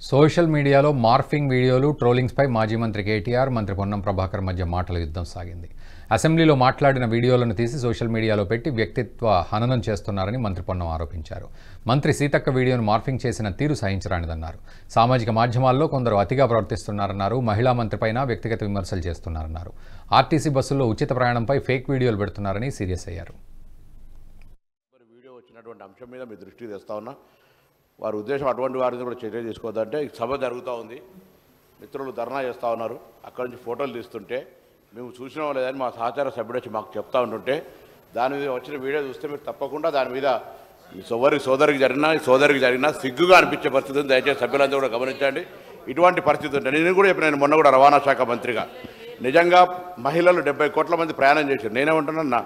Social మీడియాలో morphing వీడియోలు ట్రోలింగ్స్పై మాజీ మంత్రి కేటీఆర్ మంత్రి పొన్నం ప్రభాకర్ మధ్య మాటల యుద్ధం సాగింది. అసెంబ్లీలో మాట్లాడిన వీడియోలను తీసి సోషల్ మీడియాలో పెట్టి వ్యక్తిత్వ హననం చేస్తున్నారని మంత్రి పొన్నం ఆరోపించారు. మంత్రి సీతక్క వీడియోను మార్ఫింగ్ చేసిన తీరు సహించరానిదన్నారు. సామాజిక మాధ్యమాల్లో కొందరు అతిగా ప్రవర్తిస్తున్నారన్నారు. మహిళా మంత్రిపైన వ్యక్తిగత విమర్శలు చేస్తున్నారన్నారు. ఆర్టీసీ బస్సుల్లో ఉచిత ప్రయాణంపై ఫేక్ వీడియోలు పెడుతున్నారని సీరియస్ అయ్యారు. వీడియో వచ్చినటువంటి అంశం మీద మీ దృష్టికి తెస్తా ఉన్నా. వారి ఉద్దేశం అటువంటి వారిని కూడా చర్య తీసుకోవద్దంటే సభ జరుగుతూ ఉంది, మిత్రులు ధర్నా చేస్తూ ఉన్నారు, అక్కడి నుంచి ఫోటోలు తీస్తుంటే మేము చూసినా లేదని మా సహచార సభ్యుడు వచ్చి మాకు చెప్తా ఉంటుంటే దాని మీద వచ్చిన వీడియో చూస్తే మీరు తప్పకుండా దాని మీద సోదరికి జరిగినా సిగ్గుగా అనిపించే పరిస్థితిని దయచేసి సభ్యులంతా కూడా గమనించండి. ఇటువంటి పరిస్థితి ఉంటే నేను కూడా చెప్పిన, నేను మొన్న కూడా రవాణా శాఖ మంత్రిగా నిజంగా మహిళలు 70 కోట్ల మంది ప్రయాణం చేశారు. నేనేమంటున్నా,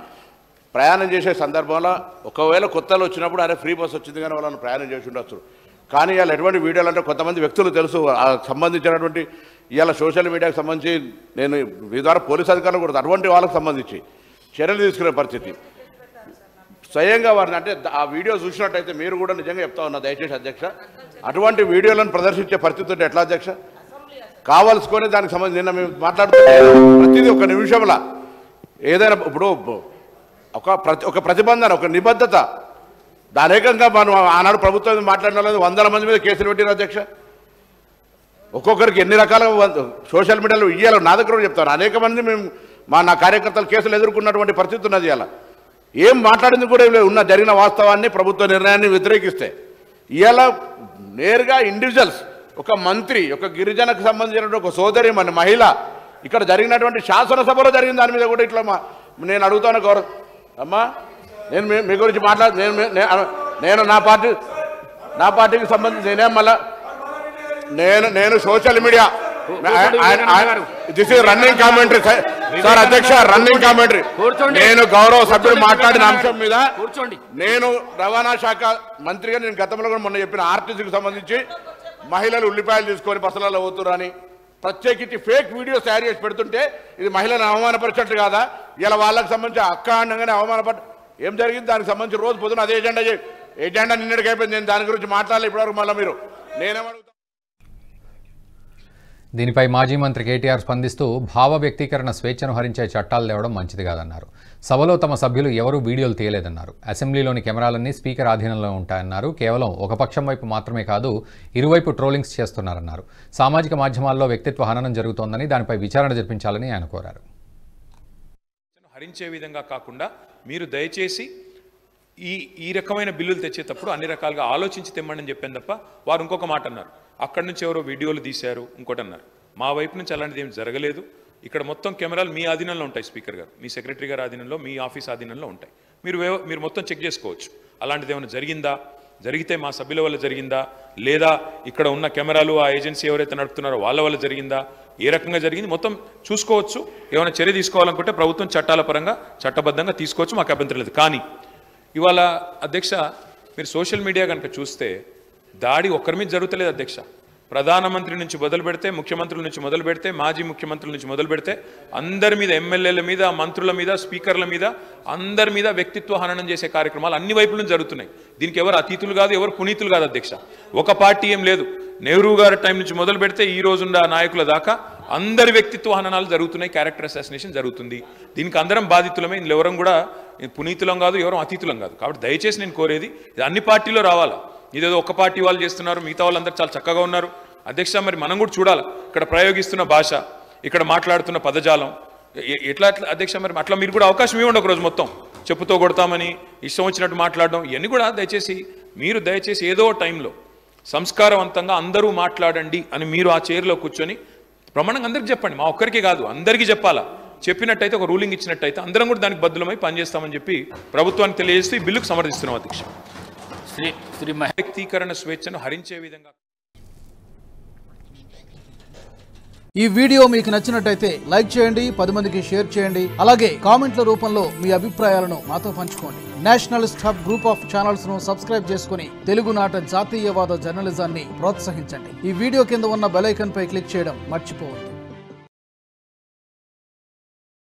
ప్రయాణం చేసే సందర్భంలో ఒకవేళ కొత్తలు వచ్చినప్పుడు అరే ఫ్రీ బస్ వచ్చింది కానీ వాళ్ళని ప్రయాణం చేసి ఉండొచ్చు. కానీ ఇవాళ ఎటువంటి వీడియోలు అంటే కొంతమంది వ్యక్తులు తెలుసు సంబంధించినటువంటి ఇవాళ సోషల్ మీడియాకు సంబంధించి నేను మీ ద్వారా పోలీసు అధికారులు కూడా అటువంటి వాళ్ళకు సంబంధించి చర్యలు తీసుకునే పరిస్థితి స్వయంగా వారిని అంటే ఆ వీడియో చూసినట్టయితే మీరు కూడా నిజంగా చెప్తా ఉన్నా దయచేసి అధ్యక్ష, అటువంటి వీడియోలను ప్రదర్శించే పరిస్థితి ఉంటే ఎట్లా అధ్యక్ష? కావాల్సుకొని దానికి సంబంధించి నిన్న మేము మాట్లాడుతుంటే ప్రతిదీ ఒక నిమిషంలో ఏదైనా ఇప్పుడు ఒక ప్రతిబంధన, ఒక నిబద్ధత, దానేకంగా మనం ఆనాడు ప్రభుత్వం మాట్లాడిన వాళ్ళు 100 మంది మీద కేసులు పెట్టిన అధ్యక్ష. ఒక్కొక్కరికి ఎన్ని రకాలుగా సోషల్ మీడియాలో ఇయ్యాలో నా దగ్గర చెప్తాను. అనేక మంది మేము నా కార్యకర్తలు కేసులు ఎదుర్కొన్నటువంటి పరిస్థితి ఉన్నది. ఇవాళ ఏం మాట్లాడింది కూడా ఉన్న జరిగిన వాస్తవాన్ని ప్రభుత్వ నిర్ణయాన్ని వ్యతిరేకిస్తే ఇవాళ నేరుగా ఇండివిజువల్స్, ఒక మంత్రి, ఒక గిరిజనకు సంబంధించినటువంటి ఒక సోదరి మన మహిళ ఇక్కడ జరిగినటువంటి శాసనసభలో జరిగిన దాని మీద కూడా ఇట్లా నేను అడుగుతాను గౌరవ అమ్మా, నేను మీ గురించి నేను నా పార్టీకి సంబంధించి నేనేం మళ్ళా నేను social media this is running commentary sir అధ్యక్ష, రన్నింగ్ కామెంటరీ. నేను గౌరవ సభ్యులు మాట్లాడిన అంశం మీద నేను రవాణా శాఖ మంత్రిగా నేను గతంలో కూడా మొన్న చెప్పిన ఆర్టీసీకి సంబంధించి మహిళలు ఉల్లిపాయలు తీసుకొని బస్సులలో పోతురని ప్రత్యేకించి ఫేక్ వీడియోస్ తయారు చేసి పెడుతుంటే ఇది మహిళలను అవమానపరిచినట్టు కాదా? ఇలా వాళ్ళకి సంబంధించి అకాండంగానే అవమానపడి ఏం జరిగింది దానికి సంబంధించి రోజు పొద్దున అదే ఎజెండా నిన్నటికి అయిపోయింది. నేను దాని గురించి మాట్లాడాలి ఇప్పటివరకు. మళ్ళీ మీరు నేనేమడుగుతా. దీనిపై మాజీ మంత్రి కేటీఆర్ స్పందిస్తూ భావ వ్యక్తీకరణ స్వేచ్ఛను హరించే చట్టాలు తేవడం మంచిది కాదన్నారు. సభలో తమ సభ్యులు ఎవరూ వీడియోలు తీయలేదన్నారు. అసెంబ్లీలోని కెమెరాలన్నీ స్పీకర్ ఆధీనంలో ఉంటాయన్నారు. కేవలం ఒక పక్షం వైపు మాత్రమే కాదు, ఇరువైపు ట్రోలింగ్స్ చేస్తున్నారన్నారు. సామాజిక మాధ్యమాల్లో వ్యక్తిత్వ హననం జరుగుతోందని, దానిపై విచారణ జరిపించాలని ఆయన కోరారు. హరించే విధంగా కాకుండా మీరు దయచేసి ఈ రకమైన బిల్లులు తెచ్చేటప్పుడు అన్ని రకాలుగా ఆలోచించి తెమ్మని చెప్పాను తప్ప వారు ఇంకొక మాట అన్నారు, అక్కడి నుంచి ఎవరో వీడియోలు తీశారు ఇంకోటి అన్నారు. మా వైపు నుంచి అలాంటిది ఏం జరగలేదు. ఇక్కడ మొత్తం కెమెరాలు మీ ఆధీనంలో ఉంటాయి, స్పీకర్ గారు, మీ సెక్రటరీ గారి ఆధీనంలో, మీ ఆఫీస్ ఆధీనంలో ఉంటాయి. మీరు మొత్తం చెక్ చేసుకోవచ్చు. అలాంటిది ఏమైనా జరిగిందా, జరిగితే మా సభ్యుల వల్ల జరిగిందా, లేదా ఇక్కడ ఉన్న కెమెరాలు ఆ ఏజెన్సీ ఎవరైతే నడుపుతున్నారో వాళ్ళ వల్ల జరిగిందా, ఏ రకంగా జరిగింది మొత్తం చూసుకోవచ్చు. ఏమైనా చర్య తీసుకోవాలనుకుంటే ప్రభుత్వం చట్టాల పరంగా చట్టబద్ధంగా తీసుకోవచ్చు, మాకు అభ్యంతరం లేదు. కానీ ఇవాళ అధ్యక్ష మీరు సోషల్ మీడియా కనుక చూస్తే దాడి ఒక్కరి మీద జరుగుతలేదు అధ్యక్ష. ప్రధానమంత్రి నుంచి మొదలు పెడితే, ముఖ్యమంత్రుల నుంచి మొదలు పెడితే, మాజీ ముఖ్యమంత్రుల నుంచి మొదలు పెడితే అందరి మీద, ఎమ్మెల్యేల మీద, మంత్రుల మీద, స్పీకర్ల మీద, అందరి మీద వ్యక్తిత్వ హననం చేసే కార్యక్రమాలు అన్ని వైపుల నుంచి జరుగుతున్నాయి. దీనికి ఎవరు అతీతులు కాదు, ఎవరు పునీతులు కాదు అధ్యక్ష. ఒక పార్టీ ఏం లేదు. నెహ్రూ గారి టైం నుంచి మొదలు పెడితే ఈ రోజున్న నాయకుల దాకా అందరి వ్యక్తిత్వ హననాలు జరుగుతున్నాయి, క్యారెక్టర్ అసాసినేషన్ జరుగుతుంది. దీనికి అందరం బాధితులమే. ఇందులో ఎవరం కూడా పునీతులం కాదు, ఎవరం అతీతులం కాదు. కాబట్టి దయచేసి నేను కోరేది ఇది అన్ని పార్టీలో రావాలా. ఇదేదో ఒక పార్టీ వాళ్ళు చేస్తున్నారు, మిగతా వాళ్ళందరూ చాలా చక్కగా ఉన్నారు అధ్యక్ష. మరి మనం కూడా చూడాలి ఇక్కడ ప్రయోగిస్తున్న భాష, ఇక్కడ మాట్లాడుతున్న పదజాలం ఎట్లా అధ్యక్ష. మరి అట్లా మీరు కూడా అవకాశం ఇవ్వండి. ఒకరోజు మొత్తం చెప్పుతో కొడతామని ఇష్టం వచ్చినట్టు మాట్లాడడం ఇవన్నీ కూడా దయచేసి ఏదో టైంలో సంస్కారవంతంగా అందరూ మాట్లాడండి అని మీరు ఆ చైర్లో కూర్చొని ప్రమాణంగా అందరికీ చెప్పండి. మా ఒక్కరికి కాదు, అందరికీ చెప్పాలా. చెప్పినట్టయితే ఒక రూలింగ్ ఇచ్చినట్టయితే అందరం కూడా దానికి బద్దులమై పనిచేస్తామని చెప్పి ప్రభుత్వానికి తెలియజేస్తూ ఈ బిల్లుకు సమర్థిస్తున్నాం అధ్యక్ష. వ్యక్తీకరణ స్వేచ్ఛను హరించే విధంగా. ఈ వీడియో మీకు నచ్చినట్టయితే లైక్ చేయండి, 10 మందికి షేర్ చేయండి. అలాగే కామెంట్ల రూపంలో మీ అభిప్రాయాలను మాతో పంచుకోండి. Nationalist hub group of channels ను సబ్స్క్రైబ్ చేసుకుని తెలుగునాట జాతీయవాద జర్నలిజాన్ని ప్రోత్సహించండి. ఈ వీడియో కింద ఉన్న బెల్ ఐకాన్ పై క్లిక్ చేయడం మర్చిపోవద్దు.